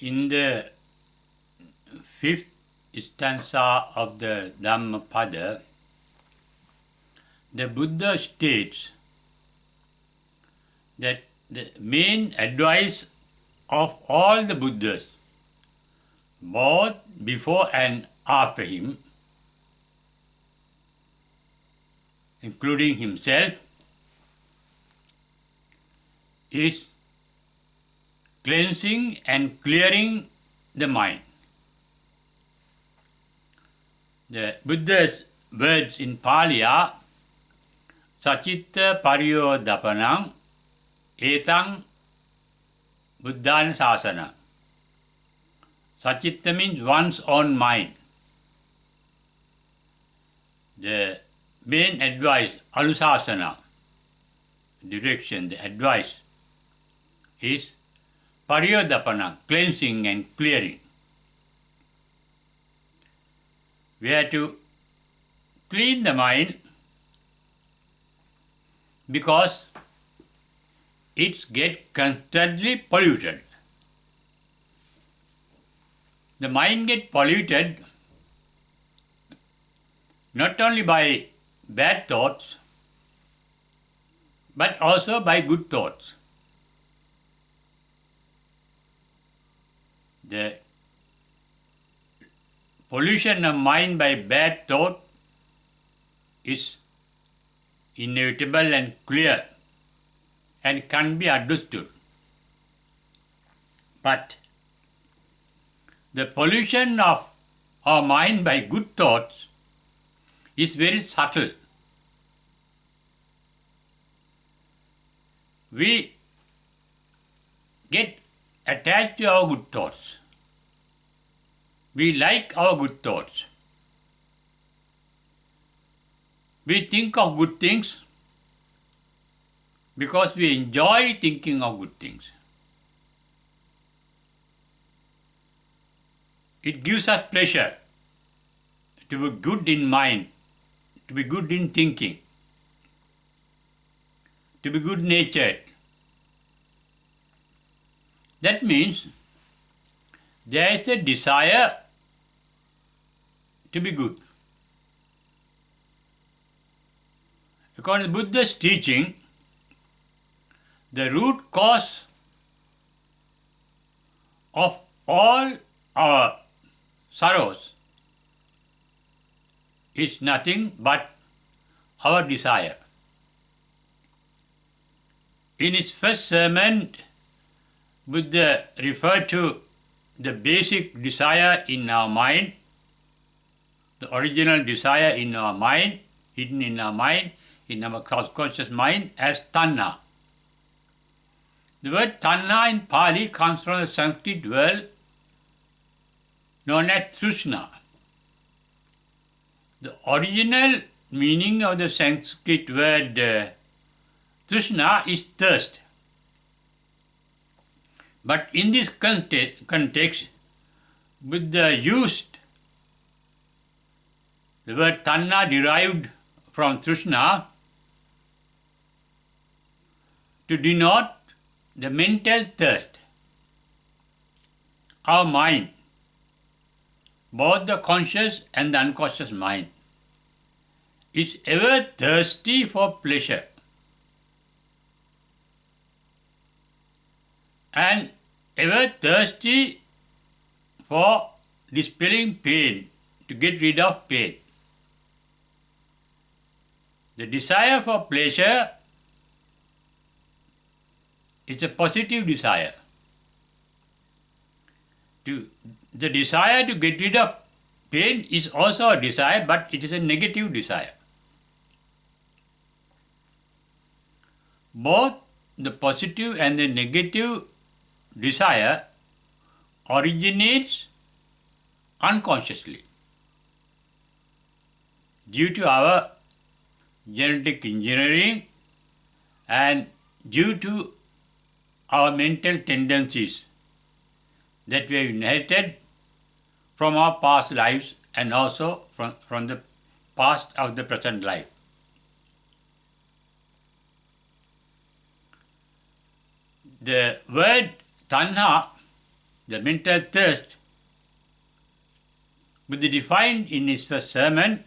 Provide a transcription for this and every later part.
In the fifth stanza of the Dhamma Pada, the Buddha states that the main advice of all the Buddhas, both before and after him, including himself, is cleansing and clearing the mind. The Buddha's words in Pali are Sacitta Pariyodapanam Etang Buddhana Sasana. Sacitta means one's own mind. The main advice, Anusasana, direction, the advice, is Pariyodapana, cleansing and clearing. We have to clean the mind because it gets constantly polluted. The mind gets polluted not only by bad thoughts, but also by good thoughts. The pollution of mind by bad thought is inevitable and clear and can be understood. But the pollution of our mind by good thoughts is very subtle. We get attached to our good thoughts. We like our good thoughts. We think of good things because we enjoy thinking of good things. It gives us pleasure to be good in mind, to be good in thinking, to be good-natured. That means there is a desire to be good. According to Buddha's teaching, the root cause of all our sorrows is nothing but our desire. In his first sermon, Buddha referred to the basic desire in our mind, the original desire in our mind, hidden in our mind, in our subconscious mind, as tanha. The word tanha in Pali comes from the Sanskrit word known as trishna. The original meaning of the Sanskrit word trishna is thirst. But in this context, Buddha used the word tanha derived from trishna to denote the mental thirst. Our mind, both the conscious and the unconscious mind, is ever thirsty for pleasure and ever thirsty for dispelling pain, to get rid of pain. The desire for pleasure is a positive desire. The desire to get rid of pain is also a desire, but it is a negative desire. Both the positive and the negative desire originates unconsciously due to our genetic engineering and due to our mental tendencies that we have inherited from our past lives and also from the past of the present life. The word tanha the mental thirst, Buddha defined in his first sermon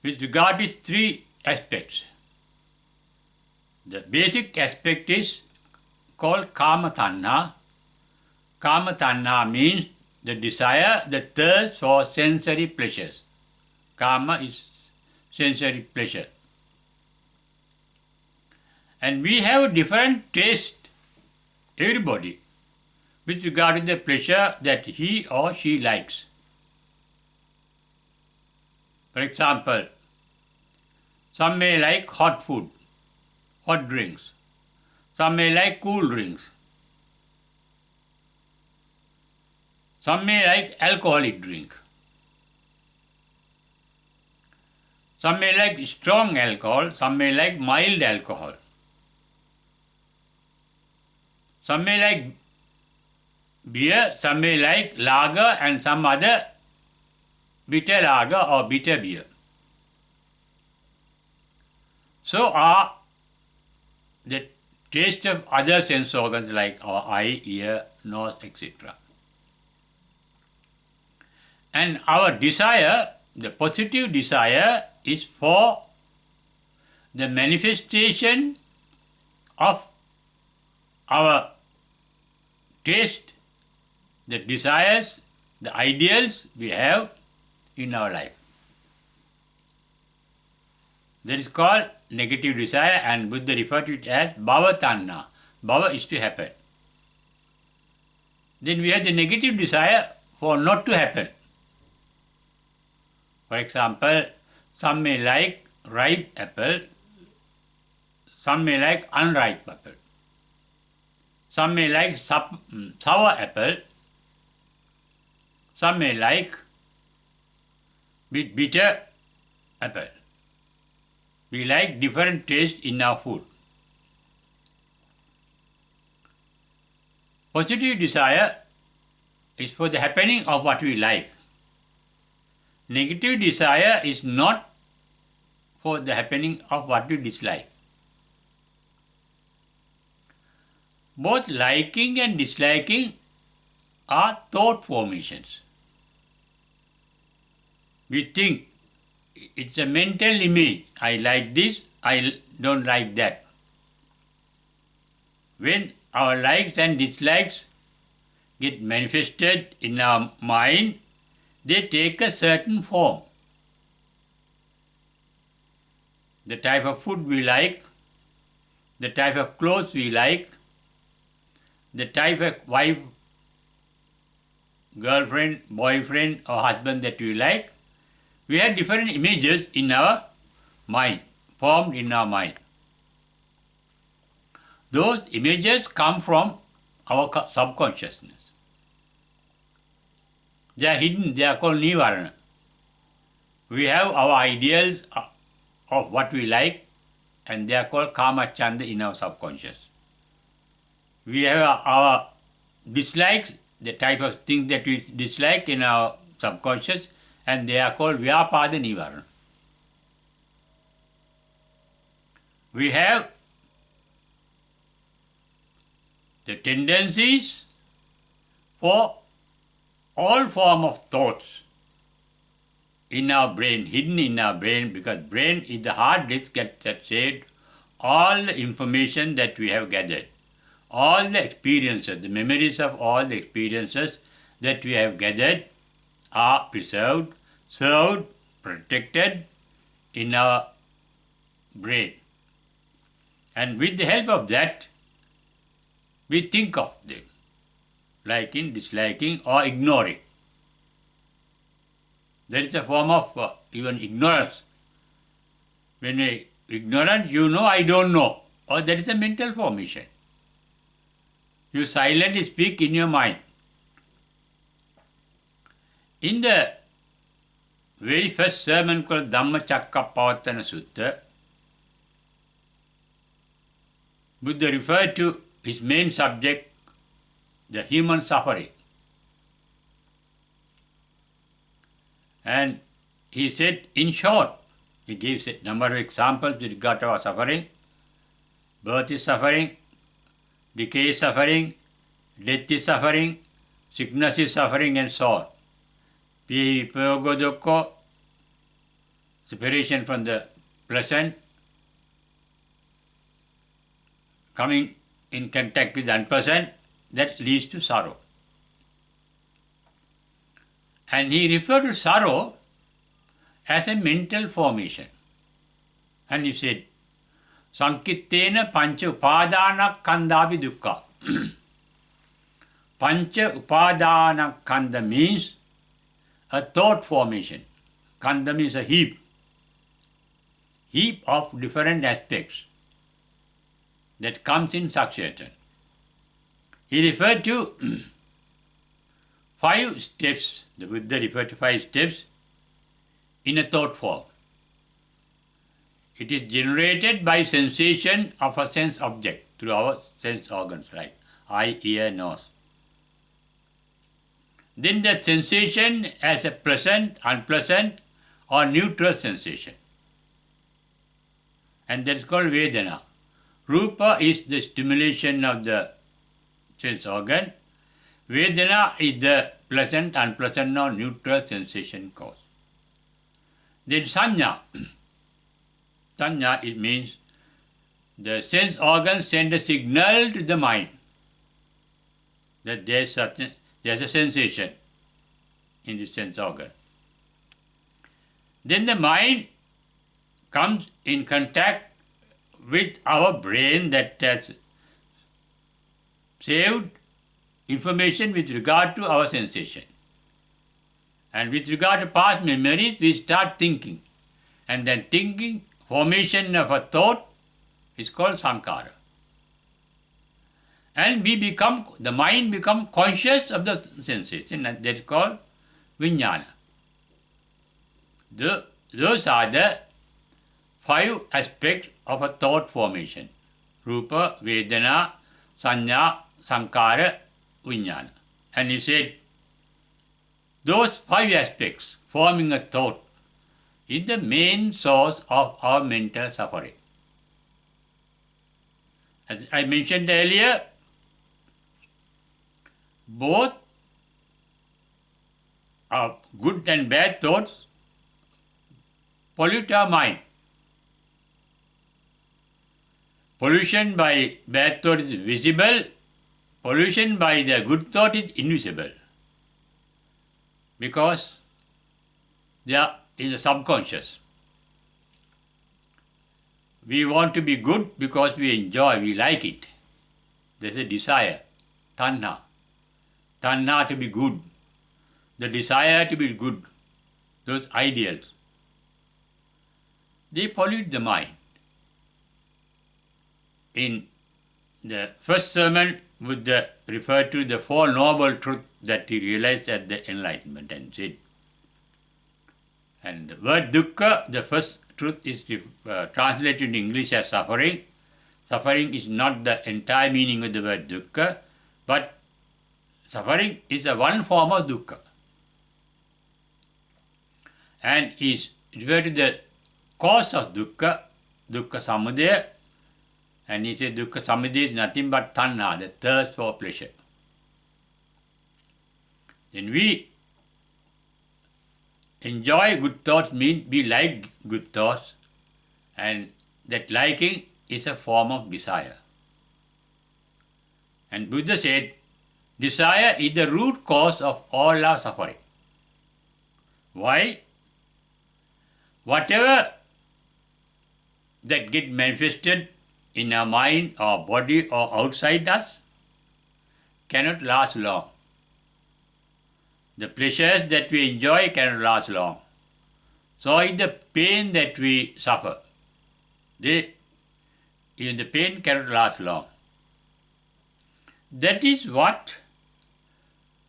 with regard to three aspects. The basic aspect is called Kama Tanha. Kama Tanha means the desire, the thirst for sensory pleasures. Kama is sensory pleasure. And we have different taste, everybody, with regard to the pleasure that he or she likes. For example, some may like hot food, hot drinks. Some may like cool drinks. Some may like alcoholic drink. Some may like strong alcohol, some may like mild alcohol. Some may like beer, some may like lager and some other bitter lager or bitter beer. So are the taste of other sense organs like our eye, ear, nose, etc. And our desire, the positive desire, is for the manifestation of our taste, the desires, the ideals we have in our life. That is called negative desire, and Buddha referred to it as bhava tanha. Bhava is to happen. Then we have the negative desire for not to happen. For example, some may like ripe apple, some may like unripe apple. Some may like sour apple, some may like bitter apple. We like different taste in our food. Positive desire is for the happening of what we like. Negative desire is not for the happening of what we dislike. Both liking and disliking are thought formations. We think it's a mental image. I like this, I don't like that. When our likes and dislikes get manifested in our mind, they take a certain form. The type of food we like, the type of clothes we like, the type of wife, girlfriend, boyfriend or husband that we like, we have different images in our mind, formed in our mind. Those images come from our subconsciousness. They are hidden, they are called nivarana. We have our ideals of what we like, and they are called kama chanda in our subconscious. We have our dislikes, the type of things that we dislike in our subconscious, and they are called vyapada nivarana. We have the tendencies for all form of thoughts in our brain, hidden in our brain, because brain is the hard disk that saved all the information that we have gathered. All the experiences, the memories of all the experiences that we have gathered are preserved, served, protected in our brain. And with the help of that, we think of them, liking, disliking, or ignoring. There is a form of even ignorance. When we ignorant, you know, I don't know, or that is a mental formation. You silently speak in your mind. In the very first sermon called Dhamma Sutta, Buddha referred to his main subject, the human suffering. And he said, in short, he gives a number of examples with regard to our suffering. Birth is suffering, decay is suffering, death is suffering, sickness is suffering, and so on. Vipayoga dukkha, separation from the pleasant, coming in contact with the unpleasant, that leads to sorrow. And he referred to sorrow as a mental formation. And he said, Sankittena pancha upadana kandavi dukkha. Pancha upadana kanda means a thought formation. Kanda means a heap. Heap of different aspects that comes in succession. He referred to 5 steps. The Buddha referred to 5 steps in a thought form. It is generated by sensation of a sense object through our sense organs like eye, ear, nose. Then that sensation as a pleasant, unpleasant or neutral sensation. And that is called Vedana. Rupa is the stimulation of the sense organ. Vedana is the pleasant, unpleasant or neutral sensation cause. Then Sanya. Sanya, it means the sense organ send a signal to the mind that there's a sensation in the sense organ. Then the mind comes in contact with our brain that has saved information with regard to our sensation. And with regard to past memories, we start thinking. And then thinking, formation of a thought is called sankhara. And the mind becomes conscious of the sensation, and that is called vijnana. Those are the 5 aspects of a thought formation. Rupa, Vedana, Sanya, Sankhara, Vijnana. And he said, those 5 aspects forming a thought is the main source of our mental suffering. As I mentioned earlier, both our good and bad thoughts pollute our mind. Pollution by bad thought is visible, pollution by the good thought is invisible. Because they are in the subconscious. We want to be good because we enjoy, we like it. There's a desire, tanha. Tanha to be good. The desire to be good. Those ideals. They pollute the mind. In the first sermon, Buddha referred to the 4 noble truths that he realized at the Enlightenment and said. And the word dukkha, the first truth is translated in English as suffering. Suffering is not the entire meaning of the word dukkha, but suffering is one form of dukkha. And is referred to the cause of dukkha, dukkha samudaya. And he said dukkha samudaya is nothing but tanha, the thirst for pleasure. Then we enjoy good thoughts means we like good thoughts, and that liking is a form of desire. And Buddha said, desire is the root cause of all our suffering. Why? Whatever that gets manifested in our mind or body or outside us cannot last long. The pleasures that we enjoy cannot last long. So is the pain that we suffer. Even the pain cannot last long. That is what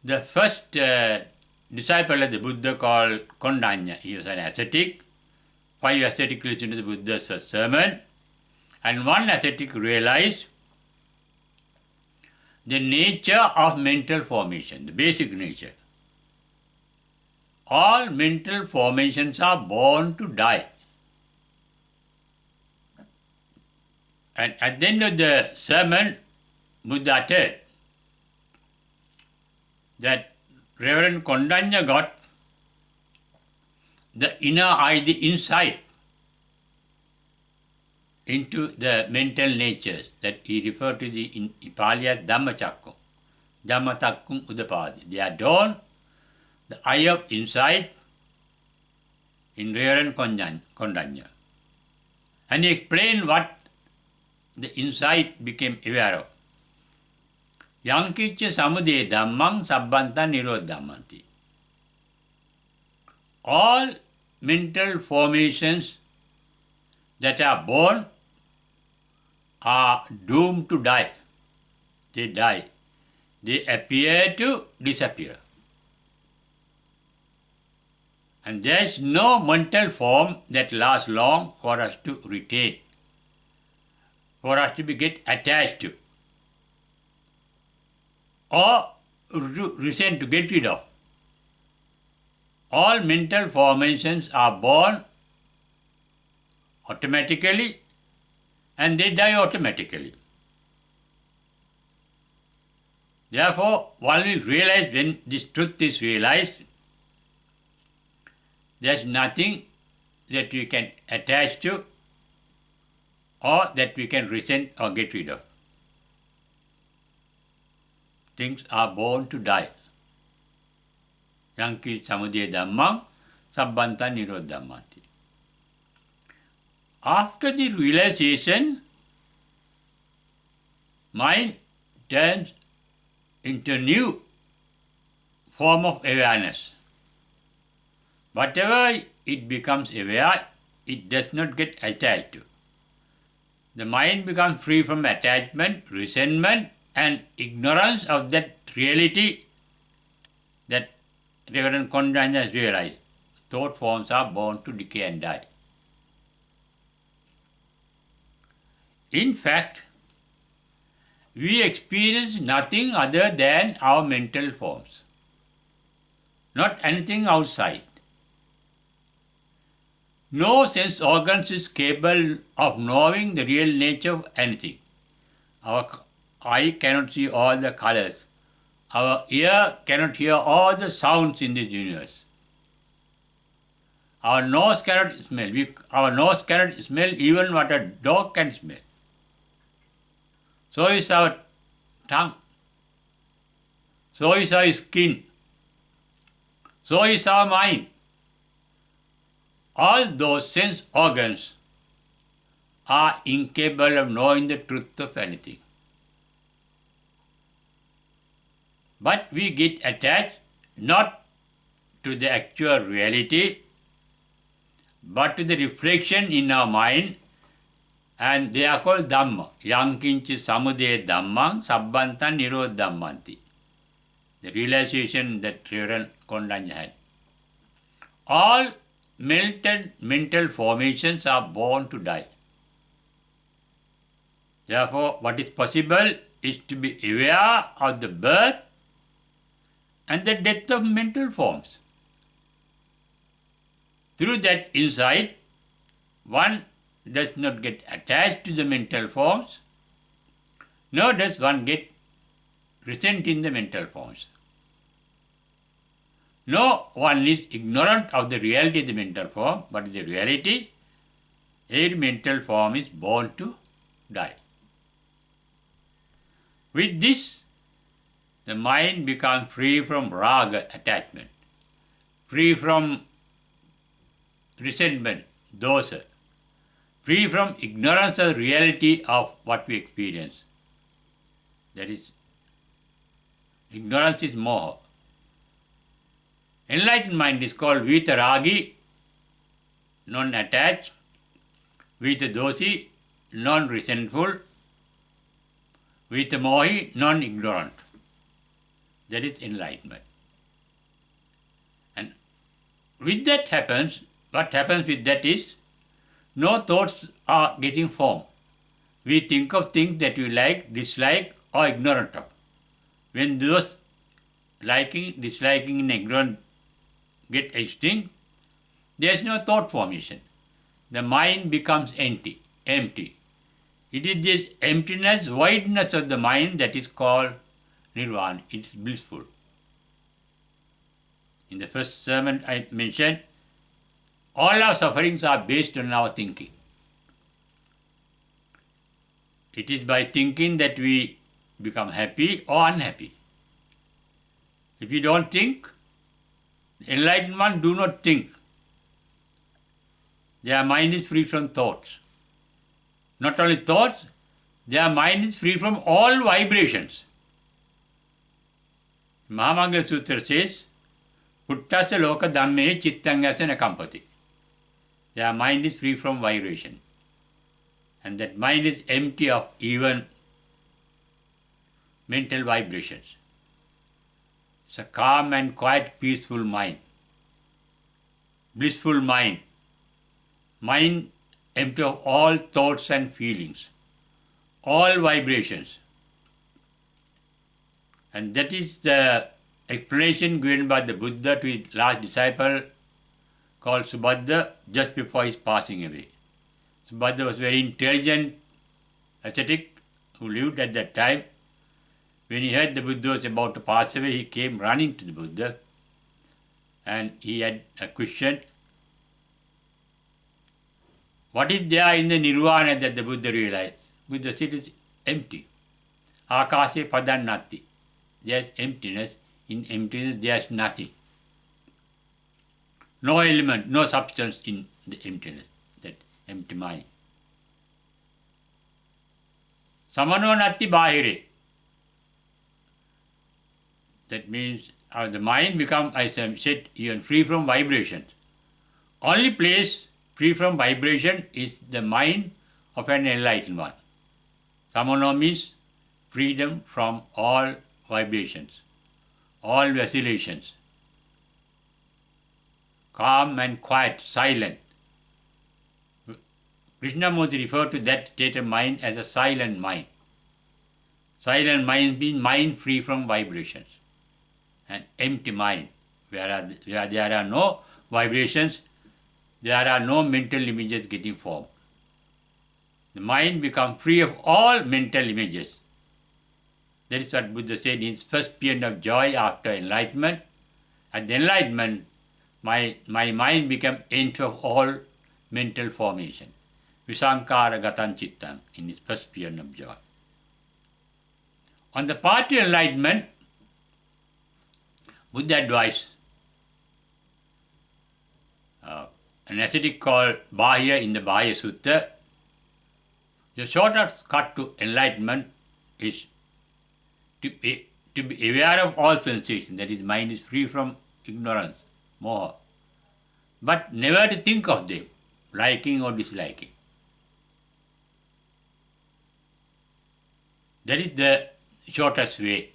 the first disciple of the Buddha called Kondanya. He was an ascetic. 5 ascetics listened to the Buddha's first sermon. And one ascetic realized the nature of mental formation, the basic nature. All mental formations are born to die. And at the end of the sermon, Buddha uttered, that Reverend Kondanya got the inner eye, the insight into the mental natures that he referred to in Pali as Dhamma Chakkum, Dhamma Takkum Udapadi. They adorn the eye of insight in Reverend Kondanya. And he explained what the insight became aware of. Yankicca samude dhammang sabbanta nirodhamanti. All mental formations that are born are doomed to die. They die. They appear to disappear. And there is no mental form that lasts long for us to retain, for us to get attached to, or resent, to get rid of. All mental formations are born automatically and they die automatically. Therefore, one will realize, when this truth is realized, there is nothing that we can attach to or that we can resent or get rid of. Things are born to die. Yanki samudaya dhammam sabbanta nirodhamanti. After the realization, mind turns into a new form of awareness. Whatever it becomes aware, it does not get attached to. The mind becomes free from attachment, resentment, and ignorance of that reality that Reverend Kondanya has realized. Thought forms are born to decay and die. In fact, we experience nothing other than our mental forms, not anything outside. No sense organs is capable of knowing the real nature of anything. Our eye cannot see all the colors. Our ear cannot hear all the sounds in this universe. Our nose cannot smell. Our nose cannot smell even what a dog can smell. So is our tongue. So is our skin. So is our mind. All those sense organs are incapable of knowing the truth of anything. But we get attached not to the actual reality, but to the reflection in our mind, and they are called Dhamma. Yankinchi samudaya dhammang sabbanta nirodhamanti. The realization that Reverend Kondanya had. All mental formations are born to die. Therefore, what is possible is to be aware of the birth and the death of mental forms. Through that insight, one does not get attached to the mental forms, nor does one get resent in the mental forms. No one is ignorant of the reality of the mental form, but the reality, every mental form is born to die. With this, the mind becomes free from raga, attachment, free from resentment, dosa, free from ignorance of the reality of what we experience. That is, ignorance is moha. Enlightened mind is called vitaragi, non-attached, vitadosi, non-resentful, vitamohi, non-ignorant. That is enlightenment. And with that happens, what happens with that is, no thoughts are getting formed. We think of things that we like, dislike, or ignorant of. When those liking, disliking, and ignorant get extinct, there is no thought formation. The mind becomes empty. It is this emptiness, voidness of the mind that is called nirvana. It is blissful. In the first sermon I mentioned, all our sufferings are based on our thinking. It is by thinking that we become happy or unhappy. If you don't think, enlightened ones do not think. Their mind is free from thoughts. Not only thoughts, their mind is free from all vibrations. Mahamangala Sutra says, Uttasya loka dhamme chittang asana kampati. Their mind is free from vibration. And that mind is empty of even mental vibrations. It's a calm and quiet, peaceful mind. Blissful mind. Mind empty of all thoughts and feelings. All vibrations. And that is the explanation given by the Buddha to his last disciple called Subhadra just before his passing away. Subhadra was a very intelligent ascetic who lived at that time. When he heard the Buddha was about to pass away, he came running to the Buddha and he had a question. What is there in the nirvana that the Buddha realized? Buddha said it is empty. Akase padannati. There is emptiness. In emptiness there is nothing. No element, no substance in the emptiness, that empty mind. Samano natti bahire. That means the mind becomes, as I said, even free from vibrations. Only place free from vibration is the mind of an enlightened one. Samano means freedom from all vibrations, all vacillations. Calm and quiet, silent. Krishnamurti referred to that state of mind as a silent mind. Silent mind means mind free from vibrations. An empty mind, where there are no vibrations, there are no mental images getting formed. The mind becomes free of all mental images. That is what Buddha said in his first period of joy after enlightenment. At the enlightenment, my mind became empty of all mental formation. Visankara gatan chittan, in his first period of joy. On the path to enlightenment, Buddha advised an ascetic called Bahya in the Bahya Sutta. The shortest cut to enlightenment is to be aware of all sensations, that is, mind is free from ignorance, moha, but never to think of them, liking or disliking. That is the shortest way,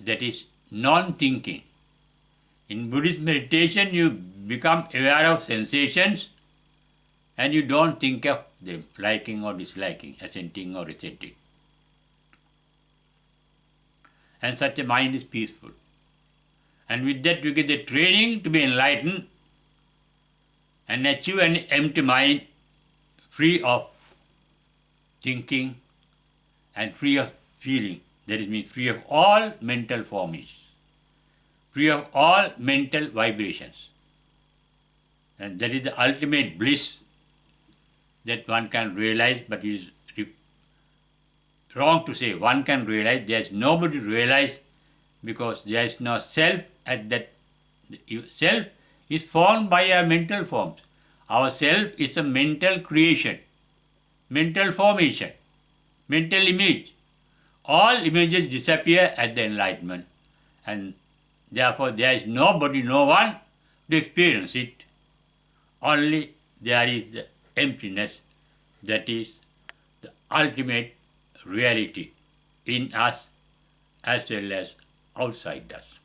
that is non-thinking. In Buddhist meditation, you become aware of sensations and you don't think of them, liking or disliking, assenting or resenting. And such a mind is peaceful. And with that we get the training to be enlightened and achieve an empty mind free of thinking and free of feeling. That is, means free of all mental formations, free of all mental vibrations. And that is the ultimate bliss that one can realize, but it is wrong to say one can realize. There is nobody realize, because there is no self at that. Self is formed by our mental forms. Our self is a mental creation, mental formation, mental image. All images disappear at the enlightenment, and therefore there is nobody, no one to experience it. Only there is the emptiness, that is the ultimate reality in us as well as outside us.